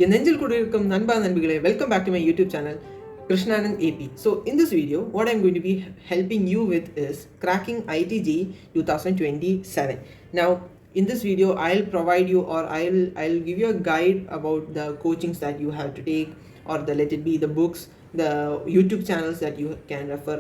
என் நெஞ்சில் குடியிருக்கும் நண்பா நண்பிகளே, welcome back to my YouTube channel, Krishnanand AP. So in this video, what I'm going to be helping you with is cracking IIT-JEE 2027. Now in this video, I'll provide you, or I'll give you a guide about the coachings that you have to take, or let it be the books, the YouTube channels that you can refer,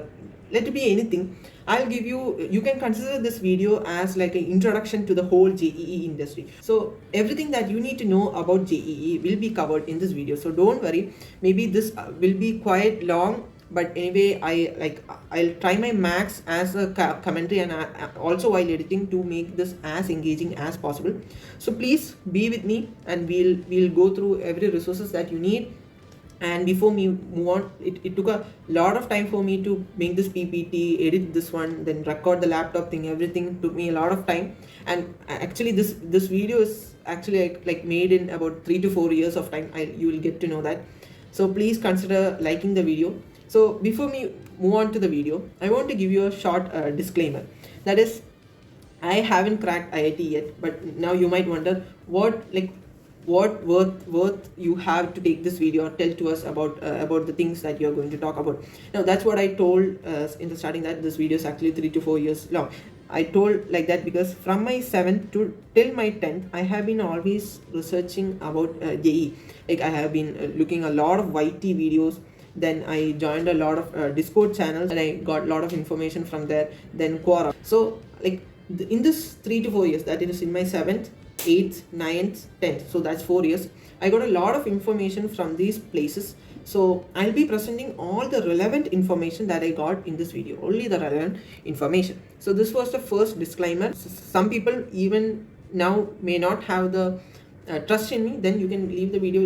let it be anything. I'll give you can consider this video as like an introduction to the whole JEE industry. So everything that you need to know about JEE will be covered in this video, so don't worry. Maybe this will be quite long, but anyway, I'll try my max as a commentary and also while editing to make this as engaging as possible. So please be with me, and we'll go through every resources that you need. And before me move on, it took a lot of time for me to make this PPT, edit this one, then record the laptop thing. Everything took me a lot of time, and actually this video is actually like made in about 3 to 4 years of time. You will get to know that. So please consider liking the video. So before me move on to the video, I want to give you a short disclaimer. That is, I haven't cracked IIT yet, but now you might wonder what worth you have to take this video or tell to us about the things that you're going to talk about. Now that's what I told in the starting, that this video is actually 3 to 4 years long. I told like that because from my 7th to till my 10th, I have been always researching about JEE. Like I have been looking a lot of YT videos. Then I joined a lot of Discord channels, and I got a lot of information from there. Then Quora. So like in this 3 to 4 years, that is in my 7th, 8th, 9th, 10th, so that's 4 years, I got a lot of information from these places. So I'll be presenting all the relevant information that I got in this video, only the relevant information. So this was the first disclaimer. Some people even now may not have the trust in me, then you can leave the video.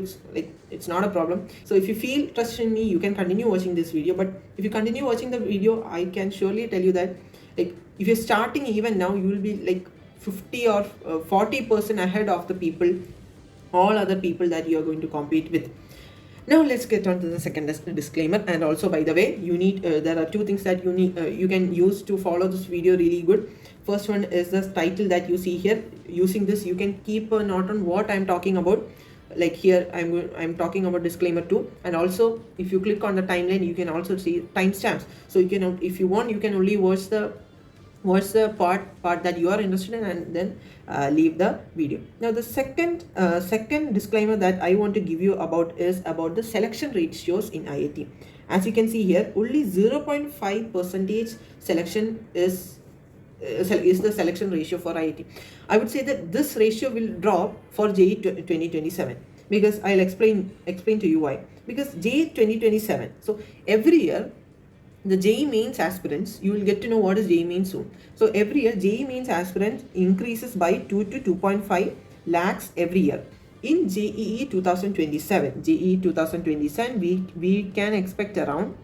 It's not a problem. So if you feel trust in me, you can continue watching this video. But if you continue watching the video, I can surely tell you that like if you're starting even now, you will be like 50 or 40% ahead of the people, all other people that you are going to compete with. Now let's get on to the second disclaimer. And also, by the way, you need there are two things that you need you can use to follow this video really good. First one is the title that you see here. Using this, you can keep a note on what I'm talking about. Like here I'm talking about disclaimer 2, and also if you click on the timeline, you can also see timestamps. So you can, if you want, you can only watch the part that you are interested in, and then leave the video. Now the second disclaimer that I want to give you about is about the selection ratios in IIT. As you can see here, only 0.5% selection is the selection ratio for IIT. I would say that this ratio will drop for JEE 2027, because I'll explain to you why. Because JEE 2027, so every year the JEE mains aspirants, you will get to know what is JEE mains soon. So every year JEE mains aspirants increases by 2 to 2.5 lakhs every year. In JEE 2027, we can expect around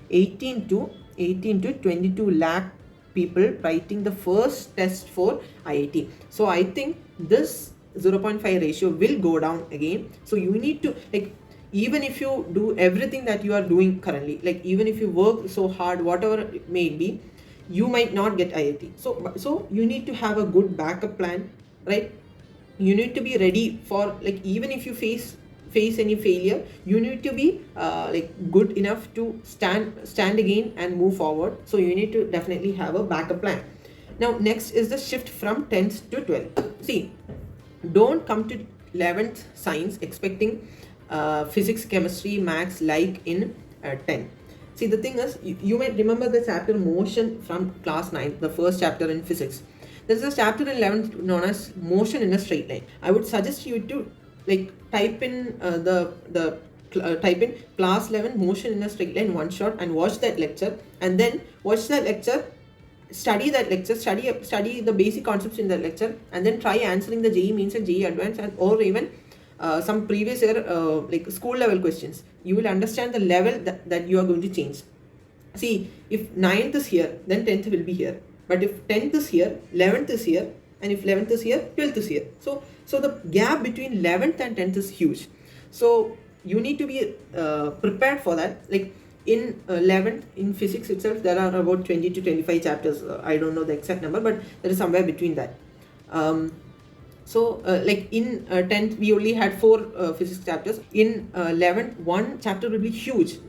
18 to 22 lakh people writing the first test for IIT. So I think this 0.5 ratio will go down again. So you need to, like, even if you do everything that you are doing currently, like even if you work so hard, whatever it may be, you might not get IIT. So you need to have a good backup plan, right? You need to be ready for, like, even if you face any failure, you need to be like good enough to stand again and move forward. So you need to definitely have a backup plan. Now next is the shift from 10th to 12th. See, don't come to 11th science expecting physics, chemistry, maths like in 10. See, the thing is, you might remember the chapter motion from class 9, the first chapter in physics. There's a chapter in 11th known as motion in a straight line. I would suggest you to like type in type in class 11 motion in a straight line one shot, and watch that lecture, and then watch that lecture, study that lecture, study the basic concepts in that lecture, and then try answering the JEE mains and JEE advanced, and or even some previous year like school level questions. You will understand the level that you are going to change. See, if 9th is here, then 10th will be here. But if 10th is here, 11th is here, and if 11th is here, 12th is here. So the gap between 11th and 10th is huge. So you need to be prepared for that. Like in 11th, in physics itself, there are about 20 to 25 chapters. I don't know the exact number, but there is somewhere between that. So like in 10th we only had 4 physics chapters. In 11th, one chapter will be huge,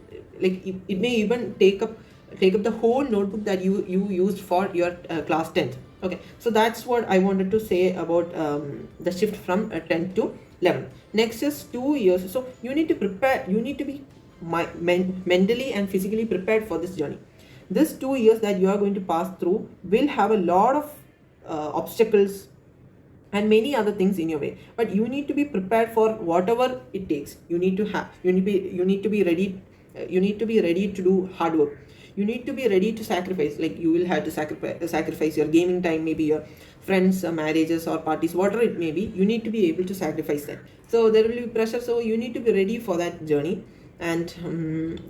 like it may even take up the whole notebook that you used for your class 10th. Okay, so that's what I wanted to say about the shift from 10th to 11th. Next is 2 years. So you need to prepare, you need to be mentally and physically prepared for this journey. This 2 years that you are going to pass through will have a lot of obstacles and many other things in your way, but you need to be prepared for whatever it takes. You need to have, you need to be ready, you need to be ready to do hard work. You need to be ready to sacrifice, like you will have to sacrifice your gaming time, maybe your friends marriages or parties, whatever it may be. You need to be able to sacrifice that. So there will be pressure, so you need to be ready for that journey. And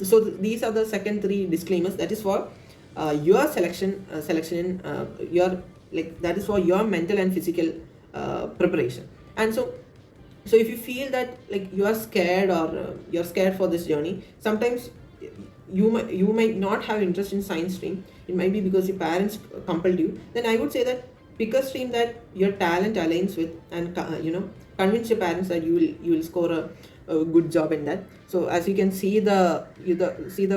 so these are the second 3 disclaimers. That is for your selection in your, like that is for your mental and physical preparation. And so if you feel that like you are scared, or you're scared for this journey, sometimes you might not have interest in science stream. It might be because your parents compelled you. Then I would say that pick a stream that your talent aligns with, and convince your parents that you will score a good job in that. So as you can see, the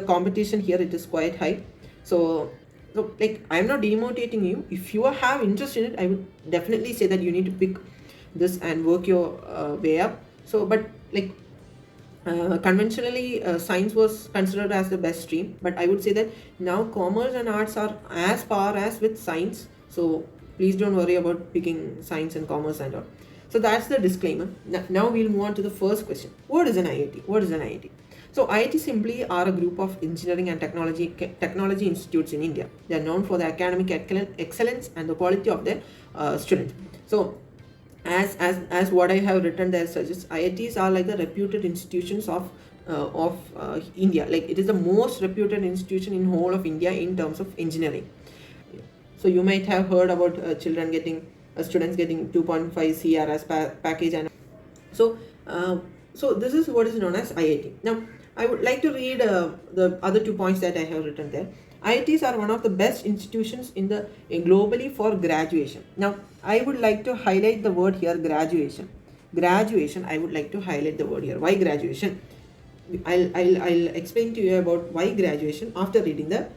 competition here, it is quite high. So like I'm not demotivating you. If you have interest in it, I would definitely say that you need to pick this and work your way up. So but like conventionally science was considered as the best stream, but I would say that now commerce and arts are as far as with science. So please don't worry about picking science and commerce and all. So that's the disclaimer. Now we'll move on to the first question. What is an IIT? What is an IIT? So IIT simply are a group of engineering and technology institutes in India. They are known for the academic excellence and the quality of their students. So as what I have written there suggests, IITs are like the reputed institutions of India. Like it is the most reputed institution in whole of India in terms of engineering. So you might have heard about students getting 2.5 CR as package. And so this is what is known as IIT. Now I would like to read the other 2 points that I have written there. IITs are one of the best institutions globally for graduation. Now I would like to highlight the word here, graduation. I would like to highlight the word here. Why graduation? I'll explain to you about why graduation after reading the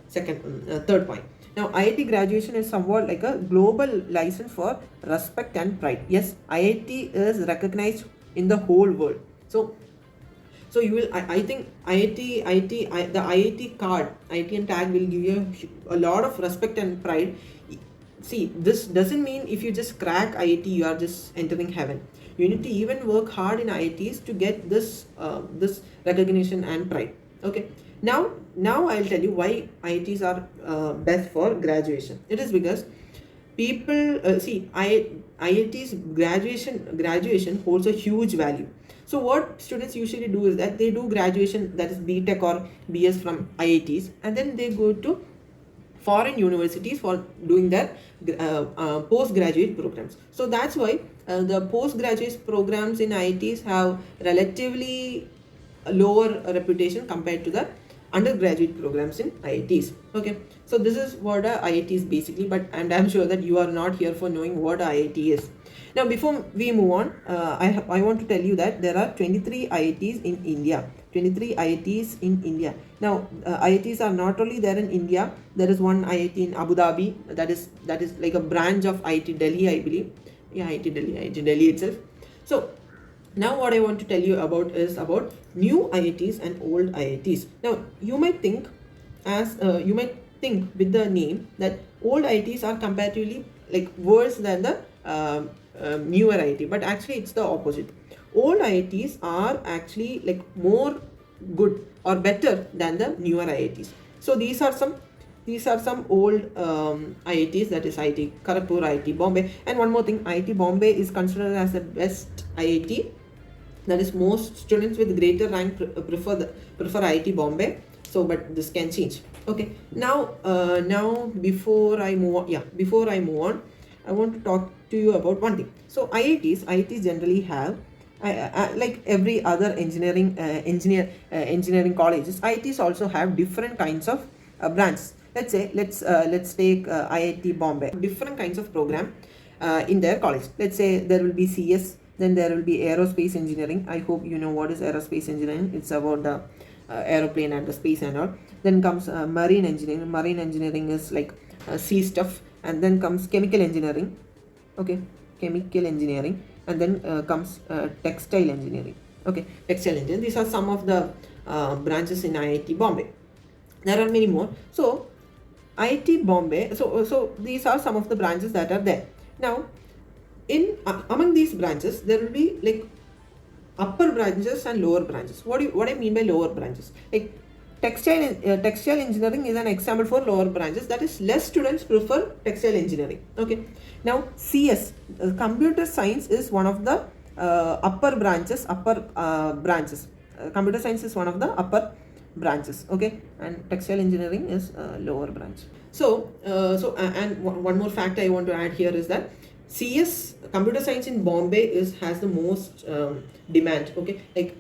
third point. Now IIT graduation is somewhat like a global license for respect and pride. Yes, IIT is recognized in the whole world. So you will, I think the IIT card, IIT and tag will give you a lot of respect and pride. See, this doesn't mean if you just crack IIT, you are just entering heaven. You need to even work hard in IITs to get this recognition and pride. Okay. Now I'll tell you why IITs are best for graduation. It is because people IIT's graduation holds a huge value. So what students usually do is that they do graduation, that is BTech or BS from IITs, and then they go to foreign universities for doing their postgraduate programs. So that's why the postgraduate programs in IITs have relatively lower reputation compared to the undergraduate programs in IITs. Okay, so this is what a IIT is basically, and I'm sure that you are not here for knowing what IIT is. Now before we move on, I want to tell you that there are 23 IITs in India. 23 IITs in India. Now IITs are not only there in India. There is one IIT in Abu Dhabi, that is like a branch of IIT Delhi, I believe. Yeah, IIT Delhi itself. So now what I want to tell you about is about new IITs and old IITs. Now you might think with the name that old IITs are comparatively like worse than the newer IIT, but actually it's the opposite. Old IITs are actually like more good or better than the newer IITs. So these are some old IITs, that is IIT Kharagpur, IIT Bombay, and one more thing, IIT Bombay is considered as the best IIT. That is, most students with greater rank prefer IIT Bombay. So but this can change. Okay, now before I move on, I want to talk to you about one thing. So IITs generally have like every other engineering colleges, IITs also have different kinds of branches. Let's take IIT Bombay, different kinds of program. in their college. Let's say there will be CS, then there will be aerospace engineering. I hope you know what is aerospace engineering. It's about the aeroplane and the space and all. Then comes marine engineering. Marine engineering is like sea stuff. And then comes chemical engineering. Okay, chemical engineering. And then comes textile engineering. Okay, textile engineering. These are some of the branches in IIT Bombay. There are many more. So IIT Bombay, so these are some of the branches that are there. Now in among these branches there will be like upper branches and lower branches. What I mean by lower branches, like textile engineering is an example for lower branches, that is less students prefer textile engineering. Okay, now CS, computer science is one of the upper branches. Computer science is one of the upper branches. Okay, and textile engineering is lower branch. So and one more fact I want to add here is that CS, computer science in Bombay, has the most demand. Okay, like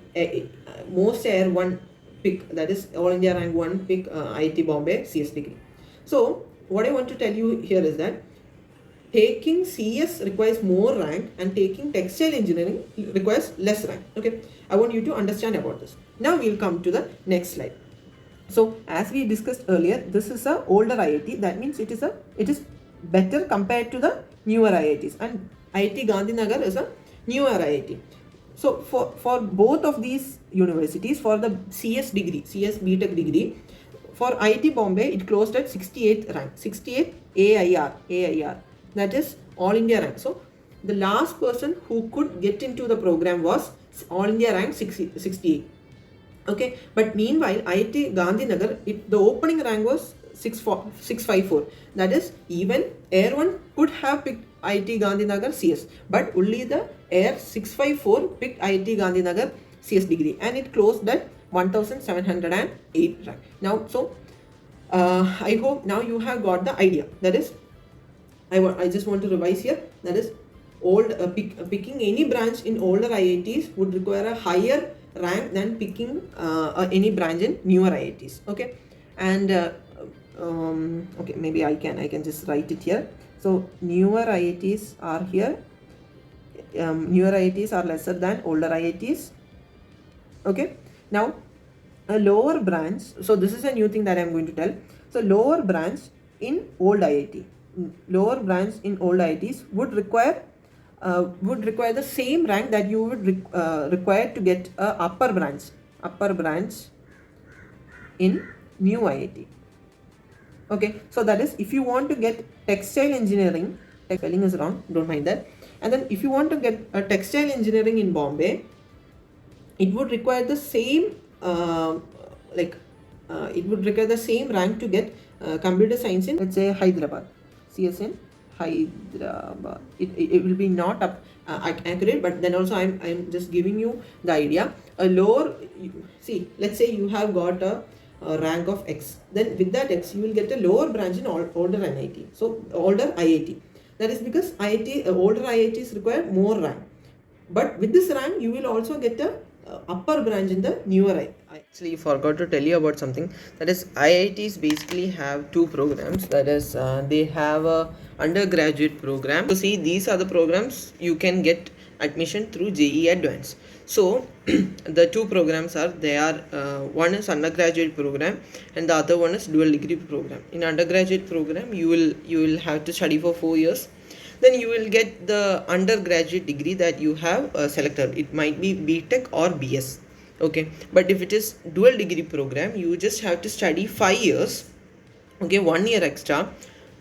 most Air 1 pick, that is all India rank 1 pick IIT Bombay CS degree. So what I want to tell you here is that taking CS requires more rank and taking textile engineering requires less rank. Okay, I want you to understand about this. Now we'll come to the next slide. So as we discussed earlier, this is a older IIT. That means it is better compared to the newer IITs, and IIT Gandhinagar is a newer IIT. So for both of these universities, for the CS BTech degree, for IIT Bombay it closed at 68th rank, 68 AIR, that is all India rank. So the last person who could get into the program was all India rank 68. Okay, but meanwhile IIT Gandhinagar, the opening rank was 654. That is, even Air 1 could have picked IIT Gandhinagar CS, but only the Air 654 picked IIT Gandhinagar CS degree, and it closed at 1708 rank. Now, so I hope now you have got the idea. That is, I just want to revise here. That is, picking any branch in older IITs would require a higher rank than picking any branch in newer IITs. Okay, and okay, maybe I can just write it here. So newer IITs are here. Newer IITs are lesser than older IITs. Okay, now a lower branch. So this is a new thing that I am going to tell. So lower branch in old IIT, lower branch in old IITs would require the same rank that you would require to get a upper branch in new IIT. Okay, so that is, if you want to get textile engineering, spelling is wrong, don't mind that. And then if you want to get a textile engineering in Bombay, it would require the same it would require the same rank to get computer science in, let's say, Hyderabad, CS in Hyderabad. It will be not accurate, but then also I'm just giving you the idea. A lower, see, let's say you have got a rank of X, then with that X you will get a lower branch in older NIT, so older IIT. That is because older IITs require more rank, but with this rank you will also get a upper branch in the newer IIT. I actually forgot to tell you about something. That is, IITs basically have two programs. That is, they have a undergraduate program. So see, these are the programs you can get admission through JEE Advanced. So the two programs are, one is undergraduate program and the other one is dual degree program. In undergraduate program you will have to study for 4 years. Then you will get the undergraduate degree that you have selected. It might be BTech or BS. Okay, but if it is dual degree program, you just have to study 5 years. Okay, 1 year extra,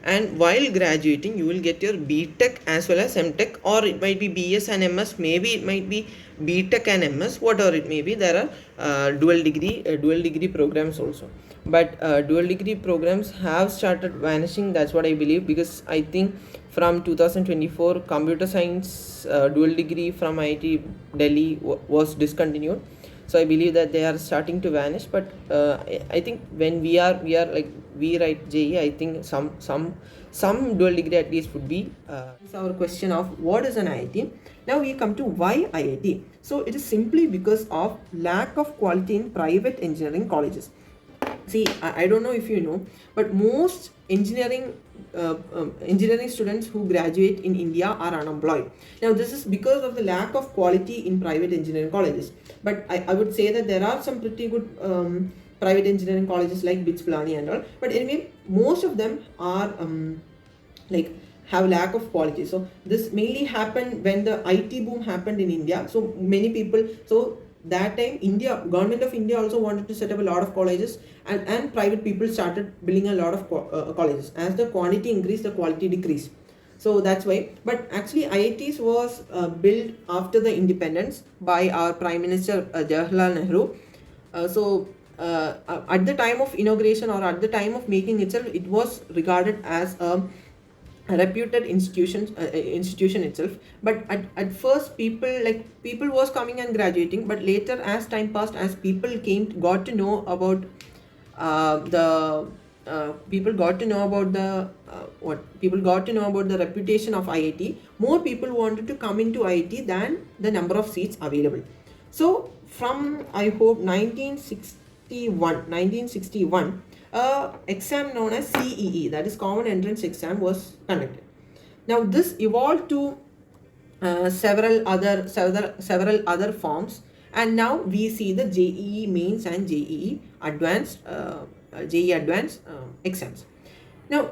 and while graduating you will get your BTech as well as MTech, or it might be BS and MS, maybe it might be BTech and MS, whatever it may be. There are dual degree programs also, but dual degree programs have started vanishing. That's what I believe, because I think from 2024 computer science dual degree from IIT Delhi was discontinued. So I believe that they are starting to vanish. But I think when we write JEE, I think some dual degree at least would be. It's our question of what is an IIT. Now we come to why IIT. So it is simply because of lack of quality in private engineering colleges. See, I don't know if you know, but most engineering students who graduate in India are unemployed. Now, this is because of the lack of quality in private engineering colleges. But I would say that there are some pretty good private engineering colleges like BITS Pilani and all. But anyway, most of them are like have lack of quality. So this mainly happened when the IT boom happened in India. So many people, so that time government of India also wanted to set up a lot of colleges, and private people started building a lot of colleges. As the quantity increased, the quality decreased. So that's why. But actually IITs was built after the independence by our Prime Minister Jawaharlal Nehru. At the time of inauguration, or at the time of making itself, it was regarded as a reputed institution itself. But at first people was coming and graduating, but later as time passed, as people got to know about the reputation of IIT. More people wanted to come into IIT than the number of seats available. So from, I hope, 1961 exam known as CEE, that is Common Entrance Exam, was conducted. Now this evolved to several other forms, and now we see the JEE Mains and JEE Advanced exams. Now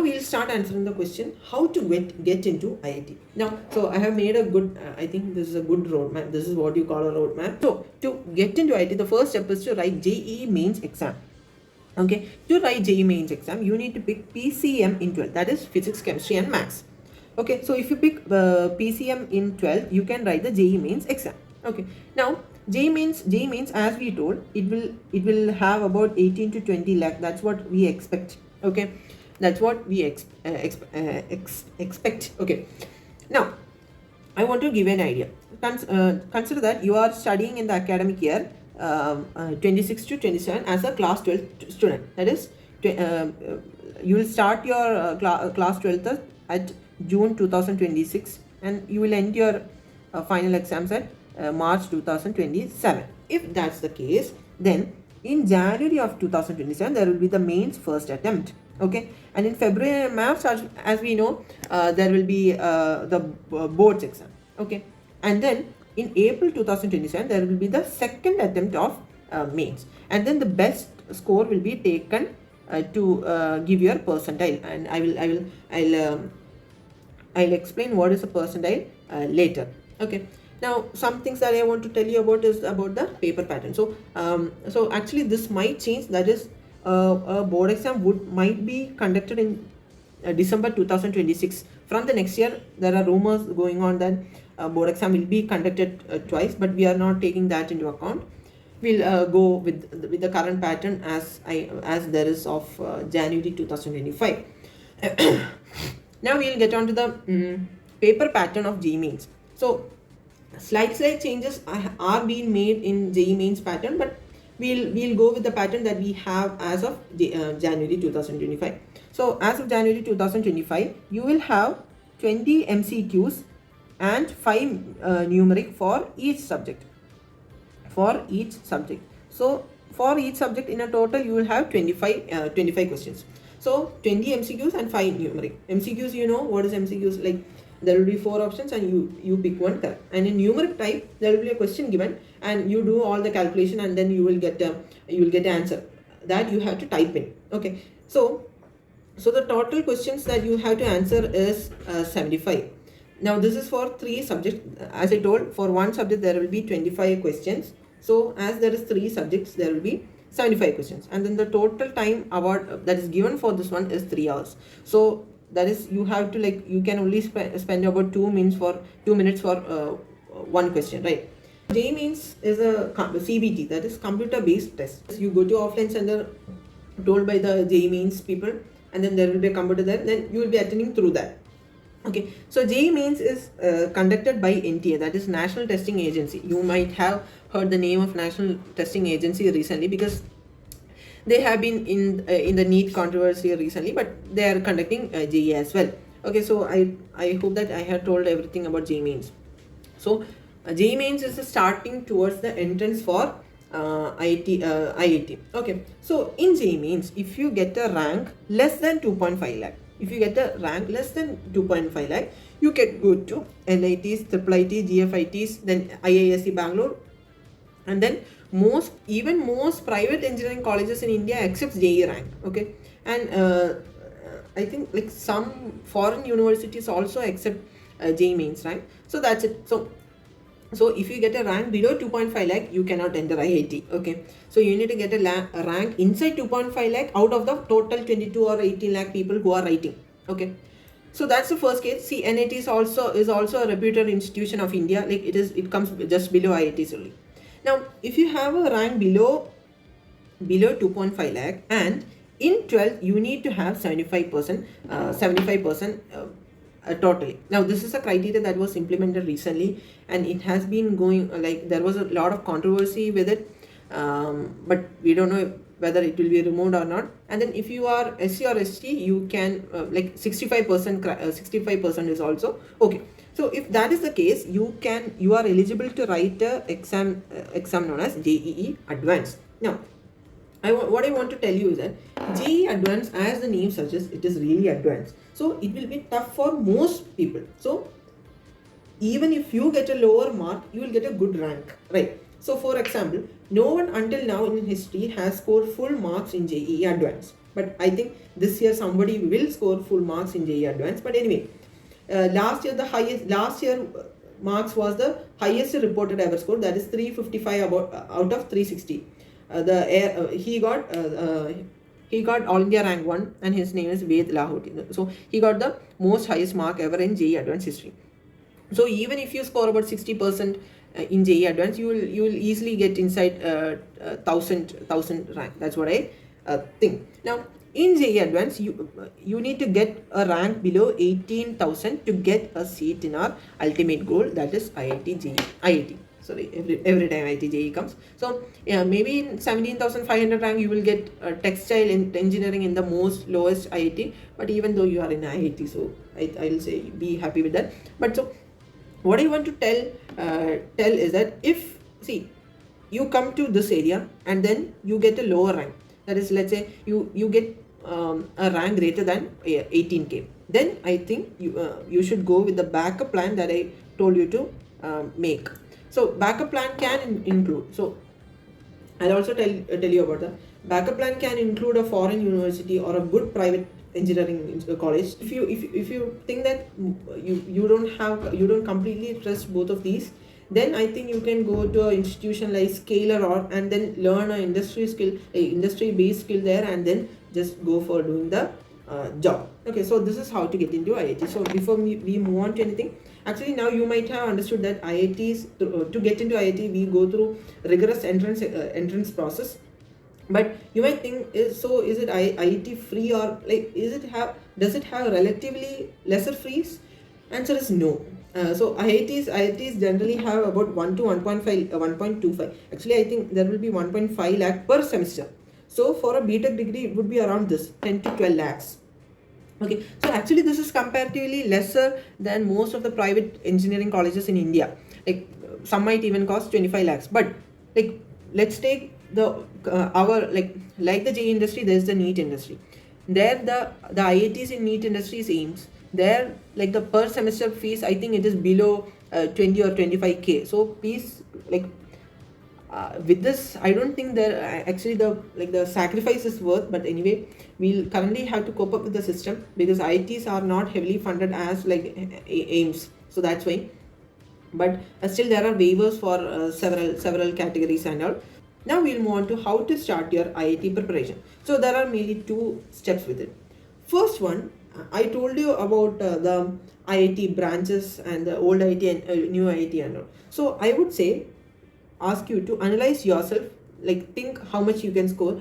we'll start answering the question how to get into IIT. Now, so I have made a good, I think this is a good roadmap. This is what you call a roadmap. So to get into IIT, the first step is to write JEE Mains exam. Okay, to write JEE Mains exam, you need to pick PCM in 12, that is Physics, Chemistry and Maths. Okay, so if you pick PCM in 12, you can write the JEE Mains exam. Okay, now JEE Mains, as we told, it will have about 18 to 20 lakh. That's what we expect. Okay, that's what we expect. Okay, now I want to give an idea. Consider that you are studying in the academic year 26 to 27 as a class 12 student. That is, you will start your class 12th at June 2026, and you will end your final exams at March 2027. If that's the case, then in January of 2027 there will be the mains first attempt. Okay, and in February and March, as we know, there will be the boards exam. Okay, and then in April 2027 there will be the second attempt of mains, and then the best score will be taken to give your percentile, and I'll explain what is a percentile later. Okay, now some things that I want to tell you about is about the paper pattern. So actually this might change. That is, a board exam might be conducted in December 2026. From the next year, there are rumors going on that board exam will be conducted twice, but we are not taking that into account. We'll go with the current pattern as there is of January 2025. Now we'll get on to the paper pattern of JEE Mains. So slight changes are being made in JEE Mains pattern, but we'll go with the pattern that we have as of January 2025. So as of January 2025, you will have 20 MCQs and 5 numeric for each subject. So for each subject, in a total you will have 25 questions. So 20 MCQs and 5 numeric. MCQs, you know what is MCQs, like there will be 4 options and you pick one correct. And in numeric type, there will be a question given and you do all the calculation, and then you will get an answer that you have to type in. Okay, so the total questions that you have to answer is 75. Now this is for 3 subjects. As I told, for one subject there will be 25 questions. So as there is 3 subjects, there will be 75 questions, and then the total time award that is given for this one is 3 hours. So that is, you have to, like, you can only spend about 2 minutes for one question, right? JEE Mains is a CBT, that is computer based test. You go to offline center told by the JEE Mains people, and then there will be a computer there, then you will be attending through that. Okay, so JEE Mains is conducted by NTA, that is National Testing Agency. You might have heard the name of National Testing Agency recently because they have been in the NEET controversy recently, but they are conducting JEE as well. Okay, so I hope that I have told everything about JEE Mains. So JEE Mains is starting towards the entrance for IIT. Okay, so in JEE means if you get a rank less than 2.5 lakh, if you get a rank less than 2.5 lakh, you can go to NITs, IIIT, GFITs, then IISc Bangalore, and then most private engineering colleges in India accepts JEE rank. Okay, and I think like some foreign universities also accept JEE mains rank. So that's it. So if you get a rank below 2.5 lakh, you cannot enter IIT. Okay, so you need to get a rank inside 2.5 lakh out of the total 22 or 18 lakh people who are writing. Okay, so that's the first case. See, NIT is also a reputed institution of India. Like it comes just below IITs only. Now, if you have a rank below 2.5 lakh, and in 12th you need to have 75% totally. Now this is a criteria that was implemented recently, and it has been going like there was a lot of controversy with it, but we don't know whether it will be removed or not. And then if you are SC or ST, you can like 65% is also okay. So if that is the case, you are eligible to write a exam known as JEE Advanced. Now what I want to tell you is that JEE Advanced, as the name suggests, it is really advanced. So it will be tough for most people. So even if you get a lower mark, you will get a good rank, right? So for example, no one until now in history has scored full marks in JEE Advanced. But I think this year somebody will score full marks in JEE Advanced. But anyway, last year marks was the highest reported ever score, that is 355 out of 360. He got All India rank 1, and his name is Ved Lahoti. So he got the most highest mark ever in JEE Advanced history. So even if you score about 60% in JEE Advanced, you will easily get inside 1000 rank. That's what I think. Now in JEE Advanced, you need to get a rank below 18,000 to get a seat in our ultimate goal, that is IIT-JEE. Sorry, every time IIT-JEE comes. So yeah, maybe in 17,500 rank you will get textile engineering in the most lowest IIT. But even though you are in IIT, so I'll say be happy with that. But so what I want to tell is that if you come to this area and then you get a lower rank, that is, let's say you get a rank greater than 18k, then I think you should go with the backup plan that I told you to make. So backup plan can include, so I'll also tell you about the backup plan can include a foreign university or a good private engineering college. If you think that you don't completely trust both of these, then I think you can go to an institution like Scalar and then learn an industry-based skill there, and then just go for doing the job. Okay, so this is how to get into IIT. So before we move on to anything, actually now you might have understood that IITs, to get into IIT, we go through rigorous entrance process. But you might think, is it IIT free, or like does it have relatively lesser fees? Answer is no. So IITs generally have about 1 to 1.25. Actually, I think there will be 1.5 lakh per semester. So for a BTech degree, it would be around this 10 to 12 lakhs. Okay, so actually this is comparatively lesser than most of the private engineering colleges in India. Like some might even cost 25 lakhs. But like let's take the like the JEE industry, there's the NEET industry. There the IITs in NEET industry is AIMS. There, like the per semester fees, I think it is below 20 or 25k. So please, like with this, I don't think there actually the sacrifice is worth. But anyway, we'll currently have to cope up with the system, because IITs are not heavily funded as like AIMS. So that's why. But still there are waivers for several categories and all. Now we'll move on to how to start your IIT preparation. So there are mainly 2 steps with it. First one, I told you about the IIT branches and the old IIT and new IIT and all. So I would say, ask you to analyze yourself, like think how much you can score,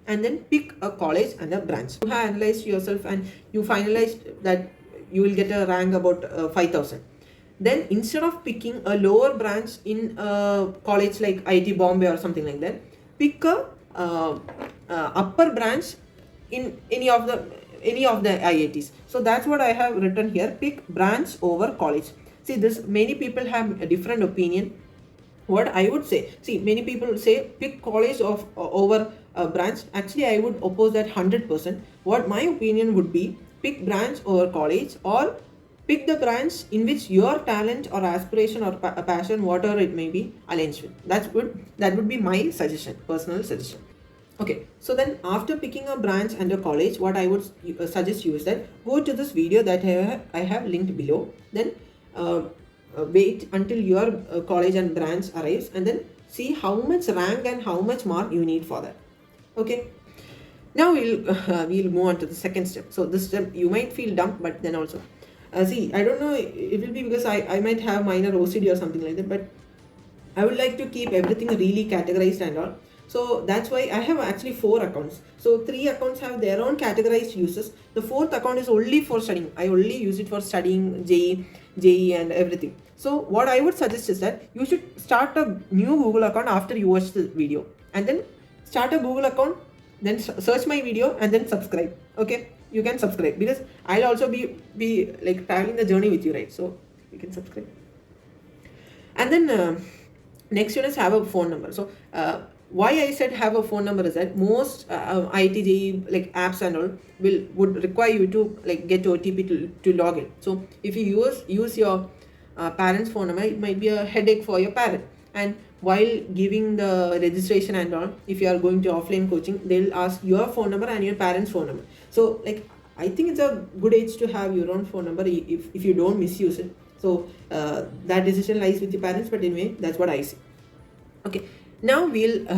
and then pick a college and a branch. You have analyzed yourself and you finalized that you will get a rank about 5,000. Then instead of picking a lower branch in a college like IIT Bombay or something like that, pick a upper branch in any of the IITs. So that's what I have written here. Pick branch over college. See, this many people have a different opinion. what I would say, see, many people say pick college of over a branch. Actually, I would oppose that 100%. What my opinion would be, pick branch over college, or pick the branch in which your talent or aspiration or passion, whatever it may be, aligns with. That would be my suggestion, personal suggestion. Okay, so then after picking a branch and a college, what I would suggest you is that go to this video that I have linked below. Then wait until your college and branch arrives, and then see how much rank and how much mark you need for that. Okay, now we'll move on to the second step. So this step you might feel dumb, but then also see, I don't know, it will be because I might have minor OCD or something like that, but I would like to keep everything really categorized and all. So that's why I have actually 4 accounts. So 3 accounts have their own categorized uses. The 4th account is only for studying. I only use it for studying JEE, JEE and everything. So what I would suggest is that you should start a new Google account after you watch the video, and then start a Google account, then search my video and then subscribe. Okay, you can subscribe because I'll also be like traveling the journey with you, right? So you can subscribe. And then next one is have a phone number. So why I said have a phone number is that most IIT-JEE like apps and all would require you to like get OTP to log in. So if you use your parents' phone number, it might be a headache for your parent. And while giving the registration and all, if you are going to offline coaching, they'll ask your phone number and your parents' phone number. So like I think it's a good age to have your own phone number if you don't misuse it. So that decision lies with your parents, but anyway, that's what I see. Okay, now we'll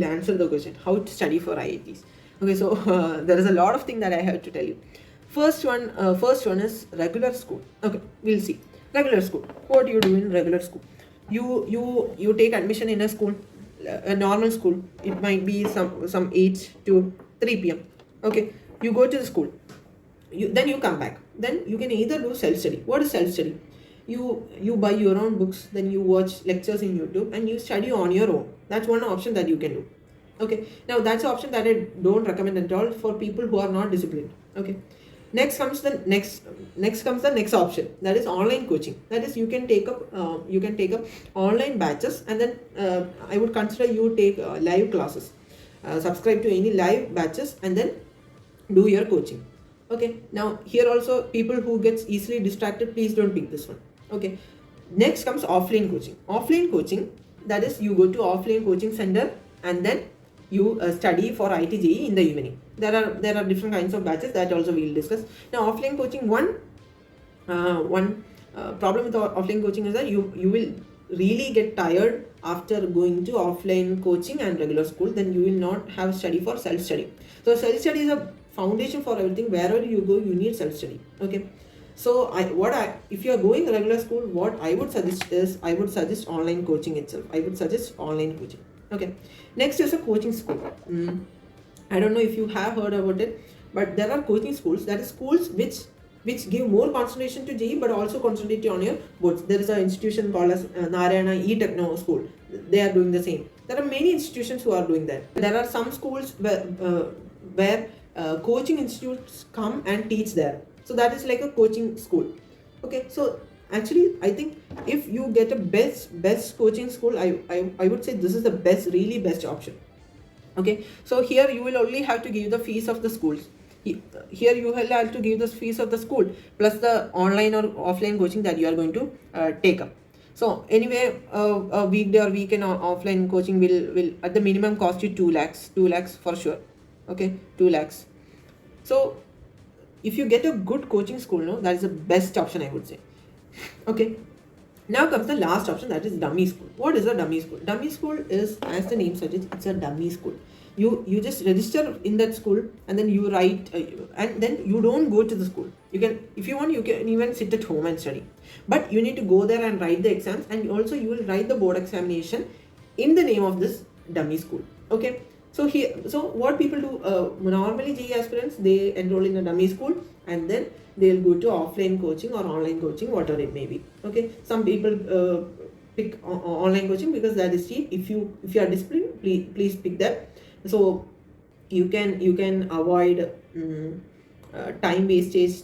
answer the question how to study for IITs. Okay, so there is a lot of things that I have to tell you. First one is regular school. Okay, we'll see. Regular school. What do you do in regular school? You take admission in a school, a normal school. It might be some 8 to 3 p.m. Okay, you go to the school. Then you come back. Then you can either do self-study. What is self-study? You buy your own books, then you watch lectures in YouTube and you study on your own. That's one option that you can do. Okay, now that's an option that I don't recommend at all for people who are not disciplined. Okay, next comes the next option, that is online coaching. That is you can take up online batches, and then I would consider you take live classes, subscribe to any live batches and then do your coaching. Okay, now here also people who gets easily distracted, please don't pick this one. Okay, next comes offline coaching. Offline coaching, that is you go to offline coaching center and then you study for IIT-JEE in the evening. There are different kinds of batches that also we will discuss. Now offline coaching, one problem with offline coaching is that you will really get tired after going to offline coaching and regular school. Then you will not have study for self-study. So self-study is a foundation for everything. Wherever you go, you need self-study. Okay, so if you are going regular school, what I would suggest is I would suggest online coaching itself. I would suggest online coaching. Okay, next is a coaching school. I don't know if you have heard about it, but there are coaching schools, that is schools which give more concentration to JEE but also concentrate on your boards. There is an institution called as Narayana E-Techno School. They are doing the same. There are many institutions who are doing that. There are some schools where coaching institutes come and teach there. So that is like a coaching school. Okay, so actually I think if you get a best coaching school, I would say this is the really best option. Okay, so here you will only have to give the fees of the schools. Here you will have to give the fees of the school plus the online or offline coaching that you are going to take up. So anyway, a weekday or weekend offline coaching will at the minimum cost you 2 lakhs for sure. Okay, 2 lakhs. So if you get a good coaching school, no, that is the best option, I would say. Okay, now comes the last option, that is dummy school. What is a dummy school? Dummy school is, as the name suggests, it's a dummy school. You just register in that school and then you write and then you don't go to the school. You can, if you want, you can even sit at home and study, but you need to go there and write the exams, and also you will write the board examination in the name of this dummy school. Okay, so what people do, normally JEE aspirants, they enroll in a dummy school and then they'll go to offline coaching or online coaching, whatever it may be. Okay, some people pick online coaching because that is cheap. If you are disciplined, please pick that. So you can avoid time wastage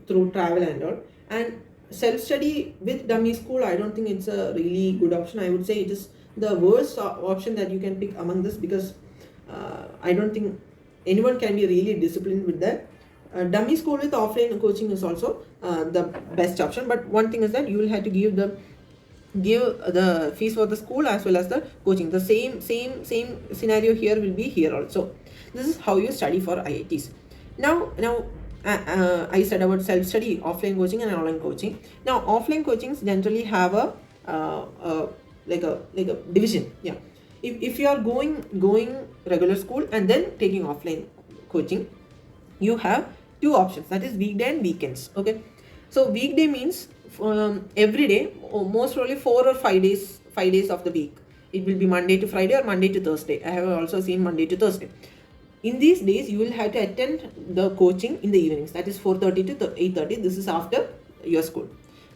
through travel and all. And self-study with dummy school, I don't think it's a really good option. I would say it is the worst option that you can pick among this, because I don't think anyone can be really disciplined with that. Dummy school with offline coaching is also the best option, but one thing is that you will have to give the fees for the school as well as the coaching. The same scenario here will be here also. This is how you study for IITs. Now I said about self-study, offline coaching and online coaching. Now offline coachings generally have a like a division. Yeah, if you are going regular school and then taking offline coaching, you have two options, that is weekday and weekends. Okay, so weekday means every day, or most probably 4 or 5 days of the week. It will be Monday to Friday or Monday to Thursday. I have also seen Monday to Thursday. In these days you will have to attend the coaching in the evenings, that is 4:30 to 8:30. This is after your school.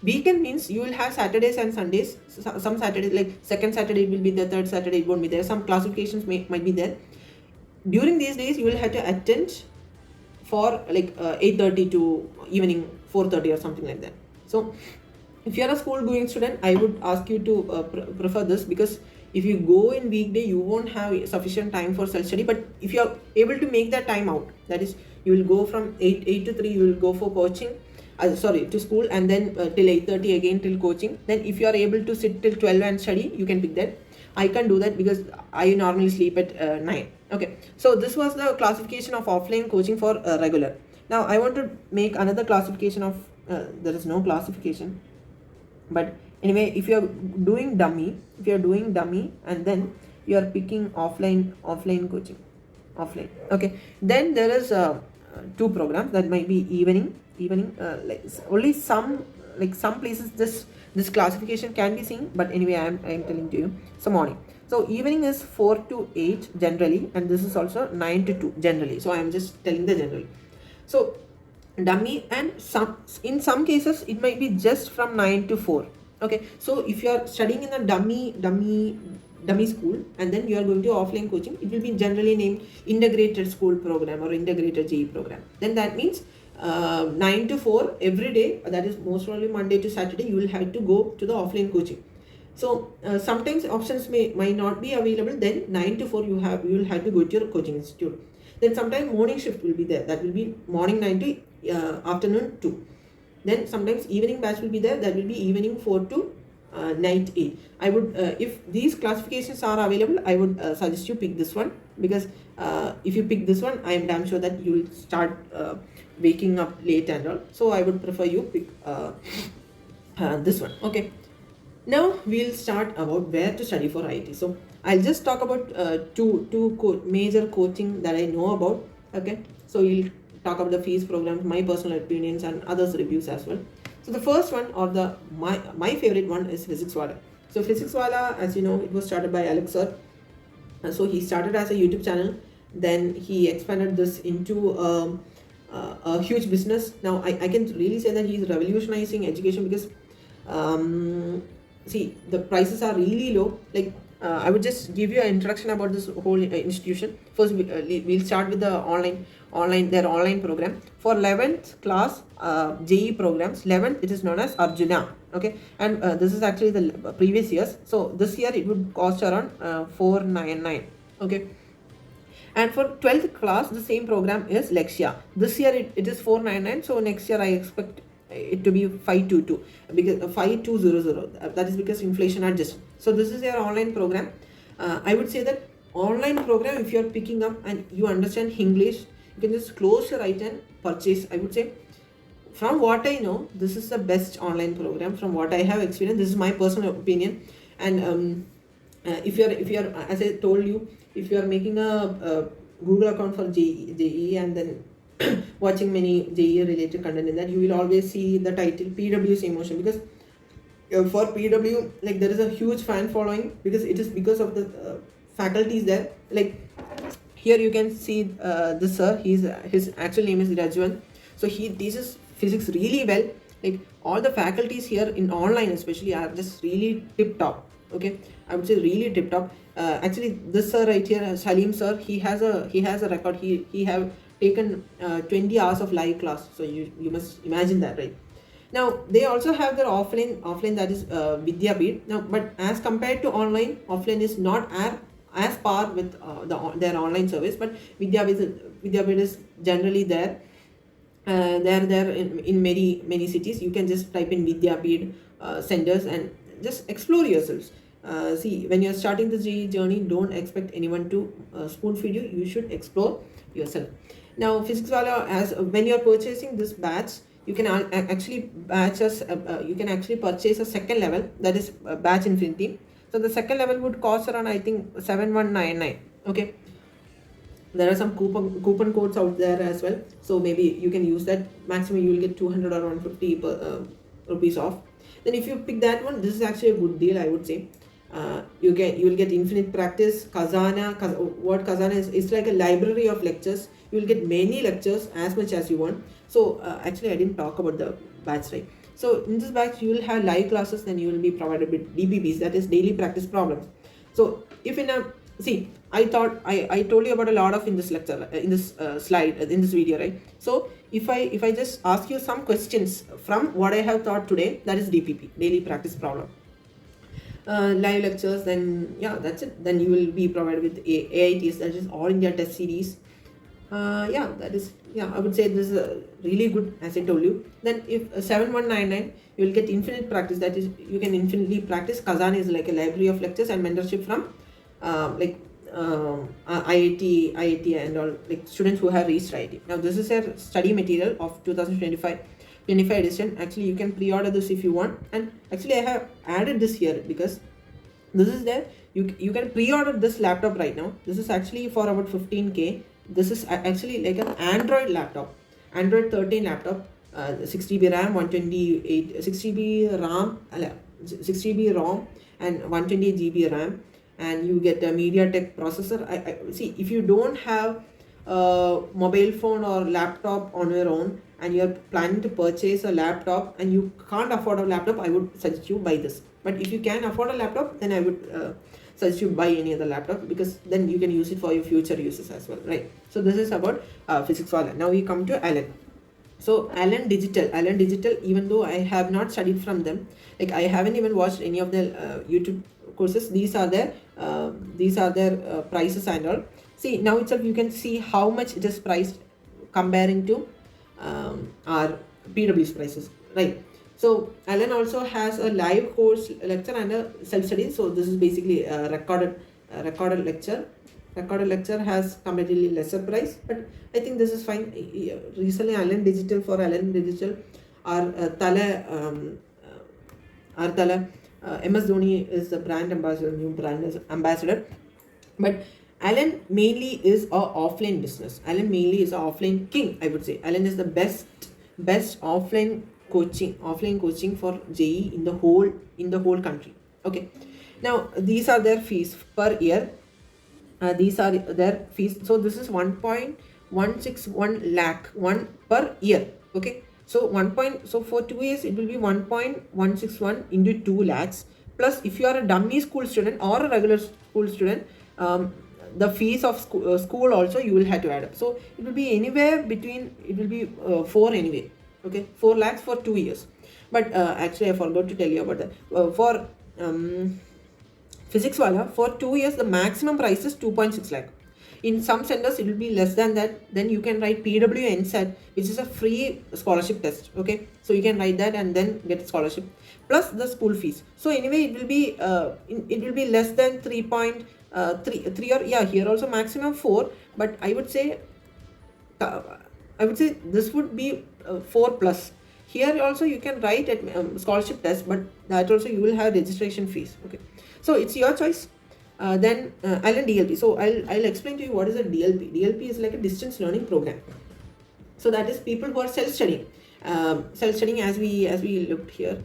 Weekend means you will have Saturdays and Sundays. Some Saturdays, like second Saturday it will be there, third Saturday it won't be there. Some classifications might be there. During these days you will have to attend for like 8:30 to evening 4:30 or something like that. So if you are a school going student, I would ask you to prefer this, because if you go in weekday you won't have sufficient time for self-study. But if you are able to make that time out, that is you will go from 8 to 3, you will go for coaching, to school, and then till 8:30 again till coaching. Then if you are able to sit till 12 and study, you can pick that. I can't do that because I normally sleep at 9. Okay, so this was the classification of offline coaching for regular. Now I want to make another classification of there is no classification, but anyway, if you are doing dummy, and then you are picking offline coaching, okay, then there is two programs that might be evening, like only some places this classification can be seen, but anyway I am telling to you. So morning, so evening is 4 to 8 generally, and this is also 9 to 2 generally. So I am just telling the general. So dummy, and in some cases it might be just from 9 to 4. Okay, so if you are studying in a dummy school and then you are going to offline coaching, it will be generally named integrated school program or integrated JEE program. Then that means 9 to 4 every day, that is most probably Monday to Saturday, you will have to go to the offline coaching. So sometimes options might not be available. Then 9 to 4 you will have to go to your coaching institute. Then sometimes morning shift will be there, that will be morning 9 to afternoon 2. Then sometimes evening batch will be there, that will be evening 4 to night 8. I would if these classifications are available, I would suggest you pick this one, because if you pick this one, I am damn sure that you will start waking up late and all. So I would prefer you pick this one. Okay, now we'll start about where to study for IIT. So I'll just talk about two major coaching that I know about. Okay, so we'll talk about the fees programs, my personal opinions, and others reviews as well. So the first one, or my favorite one, is JEEWallah. So JEEWallah, as you know, it was started by Alex sir. So he started as a YouTube channel, then he expanded this into a huge business. Now I can really say that he's revolutionizing education, because see, the prices are really low. Like I would just give you an introduction about this whole institution. First we'll start with the their online program for 11th class JEE programs. 11th, it is known as Arjuna. Okay, and this is actually the previous years. So this year it would cost around 499. Okay, and for 12th class the same program is Lexia. This year it is 499. So next year I expect it to be 522, because 5200, that is because inflation adjusts. So this is your online program. I would say that online program, if you are picking up and you understand English, you can just close your eyes and purchase. I would say, from what I know, this is the best online program. From what I have experienced, this is my personal opinion. And if you are, as I told you, if you are making a Google account for JEE and then watching many JEE related content in that, you will always see the title PW's emotion, because for PW, like, there is a huge fan following, because it is because of the faculties there. Like here you can see this sir, his actual name is Rajwan. So he teaches physics really well. Like all the faculties here in online especially are just really tip top. Okay, I would say really tip top. Actually this sir right here, Salim sir, he has a record. He have taken 20 hours of live class. So you must imagine that, right? Now they also have their offline, that is Vidyapeeth. Now, but as compared to online, offline is not as par with their online service, but Vidyapeeth is generally there. They're there in many cities. You can just type in Vidyapeeth centers and just explore yourselves. See, when you're starting the JEE journey, don't expect anyone to spoon feed you. You should explore yourself. Now, PhysicsWallah, as when you're purchasing this batch, you can you can actually purchase a second level, that is batch infinity. So the second level would cost around, I think, 7199. Okay, there are some coupon codes out there as well, so maybe you can use that. Maximum you will get 200 or 150 rupees off. Then if you pick that one, this is actually a good deal, I would say. You will get infinite practice, what Khazana is, it's like a library of lectures. You will get many lectures, as much as you want. So actually I didn't talk about the batch, right? So in this batch you will have live classes, then you will be provided with DPPs, that is daily practice problems. So if in a, see, I thought I told you about a lot of in this lecture, in this slide, in this video, right? So if I just ask you some questions from what I have taught today, that is DPP, daily practice problem. Live lectures, then yeah, that's it. Then you will be provided with AITs, that is All India Test Series. Yeah, that is, yeah, I would say this is really good, as I told you. Then if 7199, you will get infinite practice, that is you can infinitely practice. Kazan is like a library of lectures and mentorship from IIT and all, like students who have reached IIT. Now this is a study material of 2025 edition. Actually you can pre-order this if you want, and actually I have added this here because this is there. You can pre-order this laptop right now. This is actually for about 15k. This is actually like an Android laptop, Android 13 laptop, 6GB RAM, 128, 6GB RAM, 6GB ROM and 128GB RAM, and you get a MediaTek processor. I see, if you don't have a mobile phone or laptop on your own and you're planning to purchase a laptop and you can't afford a laptop, I would suggest you buy this. But if you can afford a laptop, then I would suggest you buy any other laptop, because then you can use it for your future uses as well, right? So this is about PhysicsWallah. Now we come to Allen. So Allen Digital, even though I have not studied from them, like I haven't even watched any of their YouTube courses, these are their prices and all. See, now itself you can see how much it is priced comparing to our PW's prices, right? So Allen also has a live course lecture and a self-study. So this is basically a recorded lecture. Recorded lecture has comparatively lesser price, but I think this is fine. Recently Allen Digital our MS Dhoni is the brand ambassador, new brand ambassador. But Allen mainly is a offline business. Allen mainly is a offline king, I would say. Allen is the best offline coaching for JEE in the whole country. Okay, now these are their fees per year. These are their fees. So this is 1.161 lakh one per year. Okay, so so for 2 years it will be 1.161 into 2 lakhs. Plus, if you are a dummy school student or a regular school student, the fees of school also you will have to add up. So it will be anywhere between, it will be 4 anyway. Okay, 4 lakhs for 2 years. But actually I forgot to tell you about that. For PhysicsWallah, for 2 years the maximum price is 2.6 lakh. In some centers it will be less than that. Then you can write PWNSAT, which is a free scholarship test. Okay, so you can write that and then get scholarship plus the school fees. So anyway it will be less than 3.3 or yeah, here also maximum 4, but I would say this would be 4 plus. Here also you can write at scholarship test, but that also you will have registration fees. Okay, so it's your choice. Then Allen DLP. So I'll explain to you what is a DLP. DLP is like a distance learning program. So that is people who are self-studying. As we looked here.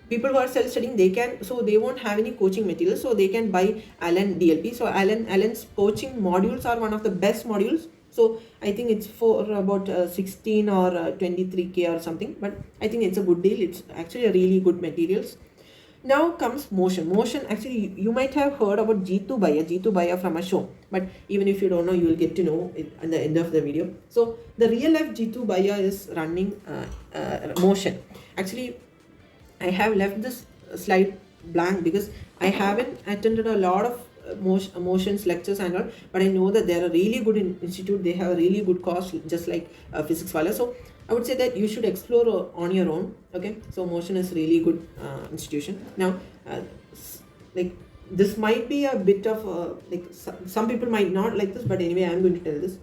People who are self-studying, they won't have any coaching material, so they can buy Allen DLP. So Allen's coaching modules are one of the best modules. So I think it's for about 16 or 23k or something, but I think it's a good deal. It's actually a really good materials. Now comes motion. Motion, actually, you might have heard about G2 Baya from a show, but even if you don't know, you will get to know it at the end of the video. So the real life G2 Baya is running motion. Actually, I have left this slide blank because I haven't attended a lot of motions lectures and all, but I know that they're a really good institute. They have a really good course, just like physics Wallah. So I would say that you should explore on your own. Okay, so motion is really good institution. Now, like, this might be a bit of like some people might not like this, but anyway, I'm going to tell this.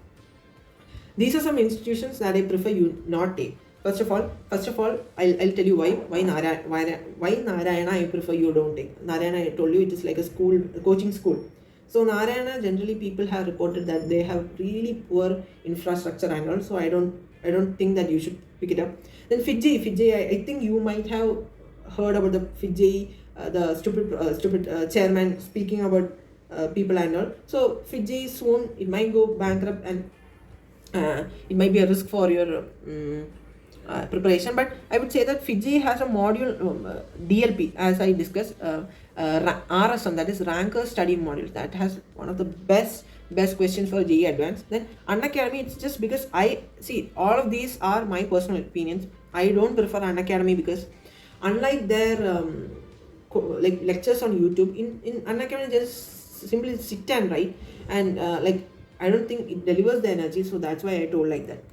These are some institutions that I prefer you not take. First of all, I'll tell you why Narayana I prefer you don't take. Narayana, I told you, it is like a school, a coaching school. So Narayana, generally people have reported that they have really poor infrastructure and all. So I don't think that you should pick it up. Then FIT-JEE, I think you might have heard about the FIT-JEE, the stupid chairman speaking about people and all. So FIT-JEE soon it might go bankrupt, and it might be a risk for your preparation. But I would say that FIT-JEE has a module, DLP, as I discussed, RSM, that is Ranker Study Module, that has one of the best questions for JEE Advanced. Then unacademy, it's just because I see all of these are my personal opinions. I don't prefer unacademy because unlike their like lectures on YouTube, in unacademy just simply sit and write, and like I don't think it delivers the energy. So that's why I told like that.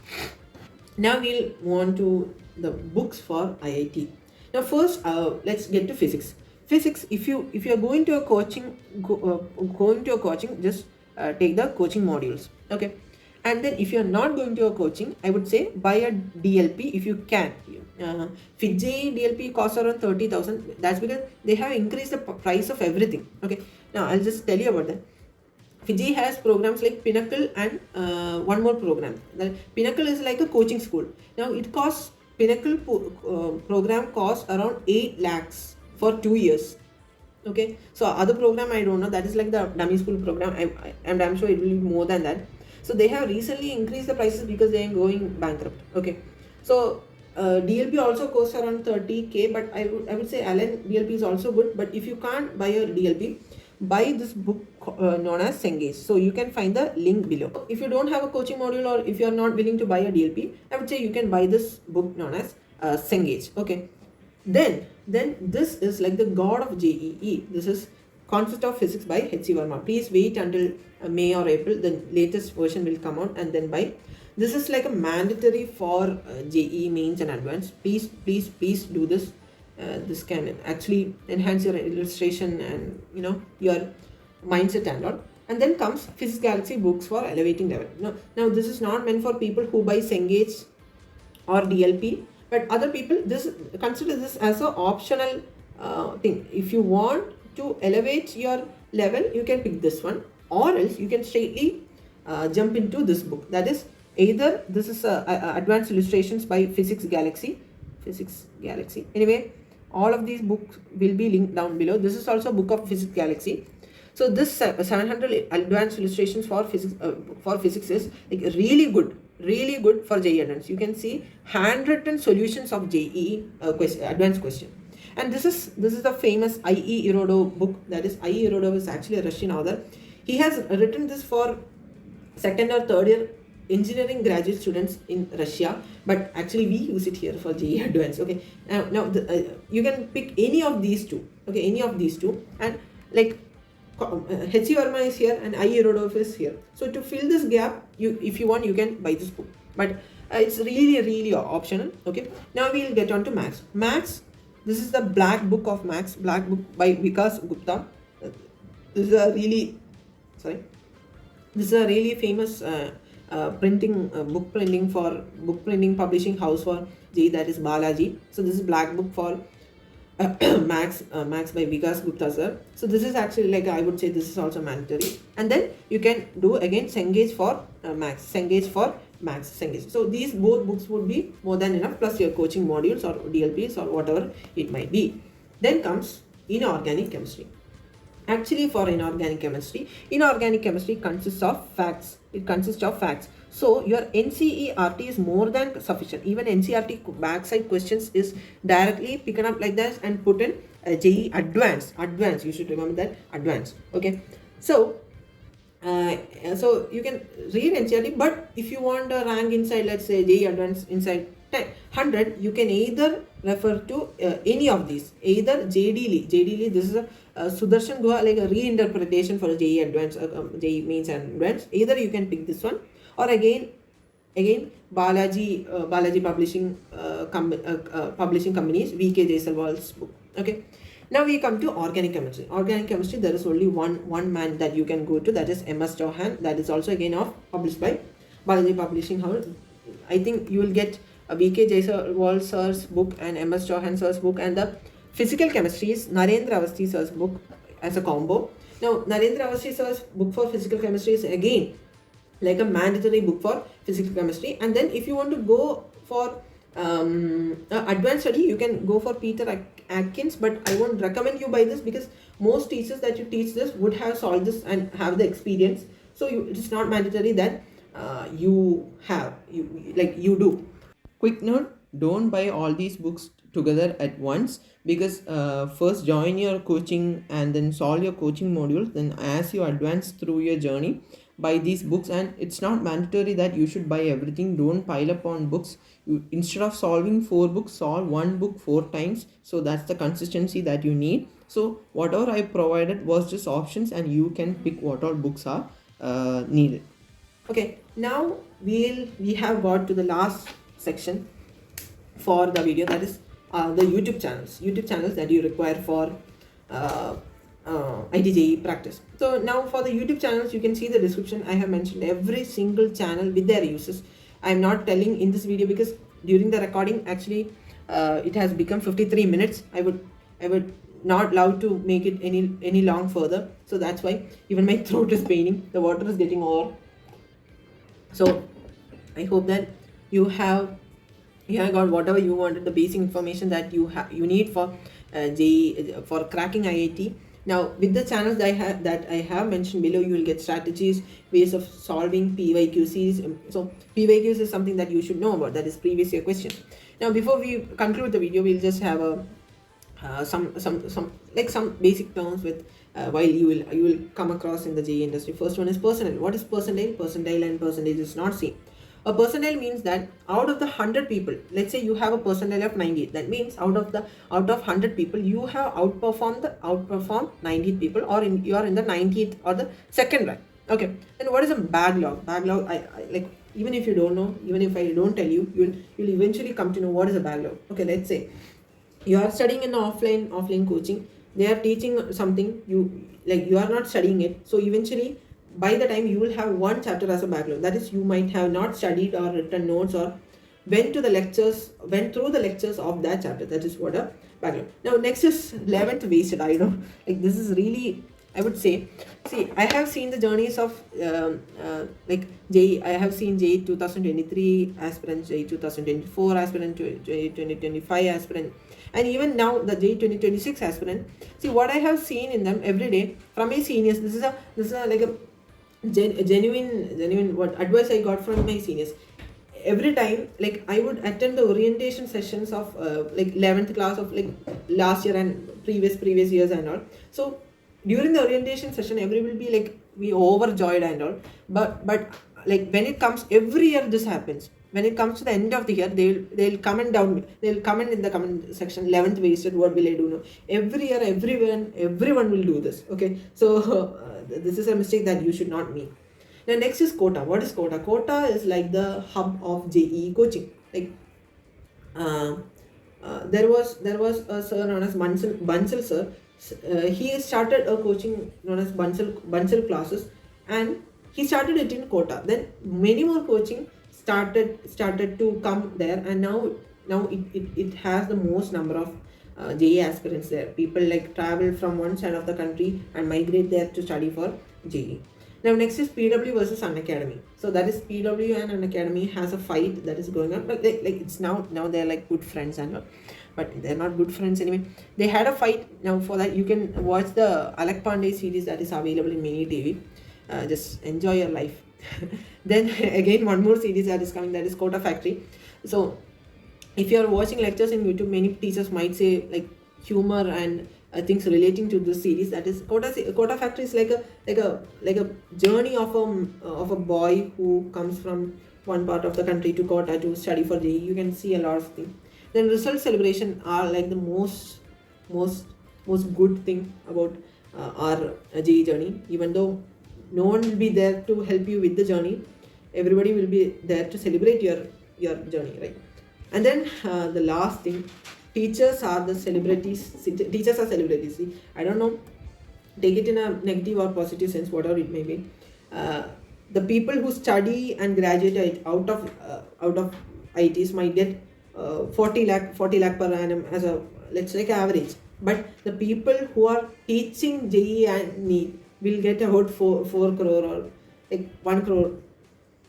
Now we'll move on to the books for IIT. Now first, let's get to physics. Physics, if you are going to a coaching, just take the coaching modules. Okay, and then if you are not going to a coaching, I would say buy a DLP if you can. FIT-JEE DLP costs around 30,000. That's because they have increased the price of everything. Okay, now I'll just tell you about that. FIT-JEE has programs like Pinnacle and one more program. The Pinnacle is like a coaching school. Now it costs, Pinnacle program costs around 8 lakhs for 2 years. Okay, so other program I don't know, that is like the dummy school program, and I'm sure it will be more than that. So they have recently increased the prices because they are going bankrupt. Okay, so DLP also costs around 30k, but I would say Allen DLP is also good. But if you can't buy a DLP, buy this book known as Cengage. So you can find the link below. If you don't have a coaching module, or if you are not willing to buy a DLP, I would say you can buy this book known as Cengage. Okay, then this is like the god of JEE. This is Concept of Physics by H.C. Verma. Please wait until May or April. The latest version will come out, and then buy. This is like a mandatory for JEE mains and advanced. Please do this. This can actually enhance your illustration and your mindset and all. And then comes Physics Galaxy books for elevating level. Now this is not meant for people who buy Cengage or DLP, but other people, consider this as an optional thing. If you want to elevate your level, you can pick this one, or else you can straightly jump into this book. That is, either this is Advanced Illustrations by Physics Galaxy. Anyway, all of these books will be linked down below. This is also a book of Physics Galaxy. So this 700 advanced illustrations for physics is like really good for JEE Advanced. You can see handwritten solutions of JEE advanced question. And this is the famous I.E. Irodov book. That is, I.E. Irodov is actually a Russian author. He has written this for second or third year engineering graduate students in Russia, but actually we use it here for JEE Advanced. Okay, now you can pick any of these two. Okay, any of these two, and like H.C. Verma is here and I.E. Irodov is here. So to fill this gap, if you want, you can buy this book, but it's really optional. Okay, now we'll get on to maths. This is the black book of maths, black book by Vikas Gupta. This is a really famous book printing publishing house for JEE, that is Balaji. So this is black book for Max by Vikas Gupta sir. So this is actually, like, I would say this is also mandatory. And then you can do again Cengage for Max. So these both books would be more than enough, plus your coaching modules or DLPs or whatever it might be. Then comes inorganic chemistry. Actually, for inorganic chemistry consists of facts. It consists of facts. So your NCERT is more than sufficient. Even NCERT backside questions is directly picked up like that and put in JEE advanced, you should remember that, advanced. Okay, so so you can read NCERT, but if you want a rank inside, let's say JEE advanced inside 100, you can either refer to any of these, either JD Lee, this is a Sudarshan Guha, like a reinterpretation for JEE advanced, JEE mains and advanced. Either you can pick this one, or again Balaji publishing publishing companies, VK Jaisalwal's book. Okay, now we come to organic chemistry. Organic chemistry, there is only one man that you can go to, that is MS Chauhan. That is also again published by Balaji Publishing House. I think you will get a VK Jaisalwal sir's book and MS Chauhan sir's book, and the physical chemistry is Narendra Avasthi sir's book as a combo. Now Narendra Avasthi sir's book for physical chemistry is again like a mandatory book for physical chemistry. And then if you want to go for advanced study, you can go for Peter Atkins, but I won't recommend you buy this, because most teachers that you teach this would have solved this and have the experience. So it is not mandatory that you do. Quick note, don't buy all these books together at once, because first join your coaching and then solve your coaching modules. Then as you advance through your journey, buy these books. And it's not mandatory that you should buy everything. Don't pile up on books. Instead of solving 4 books, solve 1 book 4 times. So that's the consistency that you need. So whatever I provided was just options, and you can pick what all books are needed. Okay, now we have got to the last section for the video, that is the YouTube channels that you require for IIT-JEE practice. So now for the YouTube channels, you can see the description. I have mentioned every single channel with their uses. I am not telling in this video because during the recording, actually it has become 53 minutes. I would not love to make it any long further, so that's why even my throat is paining, the water is getting over. So I hope that you have got whatever you wanted, the basic information that you need for JEE, for cracking IIT. Now with the channels that I have mentioned below, you will get strategies, ways of solving PYQs. So PYQs is something that you should know about, that is previous year questions. Now before we conclude the video, we'll just have some basic terms with while you will come across in the JEE industry. First one is percentile. What is percentile? Percentile and percentage is not same. A percentile means that out of the 100 people, let's say you have a percentile of 90. That means out of 100 people, you have outperformed 90 people, or you are in the 90th or the second rank. Okay. Then what is a backlog? Backlog, I like, even if you don't know, even if I don't tell you, you'll eventually come to know what is a backlog. Okay, let's say you are studying in the offline coaching. They are teaching something, you are not studying it. So eventually, by the time you will have one chapter as a backlog, that is, you might have not studied or written notes or went through the lectures of that chapter. That is what a backlog. Now next is 11th wasted. I know, like, this is really, I would say, see, I have seen the journeys of JEE. I have seen JEE 2023 aspirant, JEE 2024 aspirant, JEE 2025 aspirant, and even now the JEE 2026 aspirant. See what I have seen in them every day from my seniors. This is like a genuine what advice I got from my seniors. Every time, like, I would attend the orientation sessions of like 11th class of like last year and previous years and all. So during the orientation session, everybody will be like, we overjoyed and all, but like when it comes, every year this happens. When it comes to the end of the year, they'll comment in the comment section, 11th wasted, what will I do now? Every year, everyone will do this. Okay, so this is a mistake that you should not make. Now next is quota. What is quota? Quota is like the hub of JEE coaching. Like there was a sir known as Bansal sir. He started a coaching known as Bansal classes, and he started it in quota. Then many more coaching started to come there, and now it has the most number of JEE aspirants there. People like travel from one side of the country and migrate there to study for JEE. Now next is PW versus unacademy. So that is PW and unacademy has a fight that is going on, but like it's now they're like good friends and all, but they're not good friends anyway. They had a fight. Now for that, you can watch the Alak Pandey series that is available in Mini TV. Just enjoy your life. Then again, one more series that is coming, that is Quota Factory. So if you are watching lectures in YouTube, many teachers might say like, humor and things relating to this series. That is, Kota Factory is like a journey of a boy who comes from one part of the country to Kota to study for JEE. You can see a lot of things. Then result celebration are like the most most good thing about our JEE journey. Even though no one will be there to help you with the journey, everybody will be there to celebrate your journey, right? And then the last thing, teachers are the celebrities. Teachers are celebrities. See, I don't know, take it in a negative or positive sense, whatever it may be. The people who study and graduate out of IITs might get 40 lakh per annum as a, let's say, average. But the people who are teaching JEE and NEET will get about 4 crore or like 1 crore.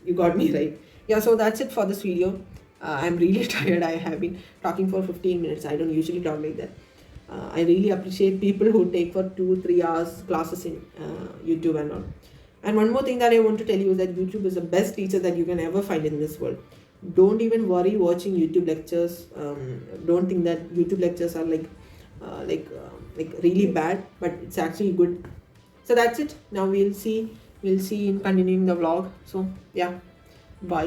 You got me right. Yeah, so that's it for this video. I'm really tired. I have been talking for 15 minutes. I don't usually talk like that. I really appreciate people who take for 2-3 hours classes in YouTube and all. And one more thing that I want to tell you is that YouTube is the best teacher that you can ever find in this world. Don't even worry watching YouTube lectures. Don't think that YouTube lectures are like really bad, but it's actually good. So that's it. Now we'll see in continuing the vlog. So yeah, bye.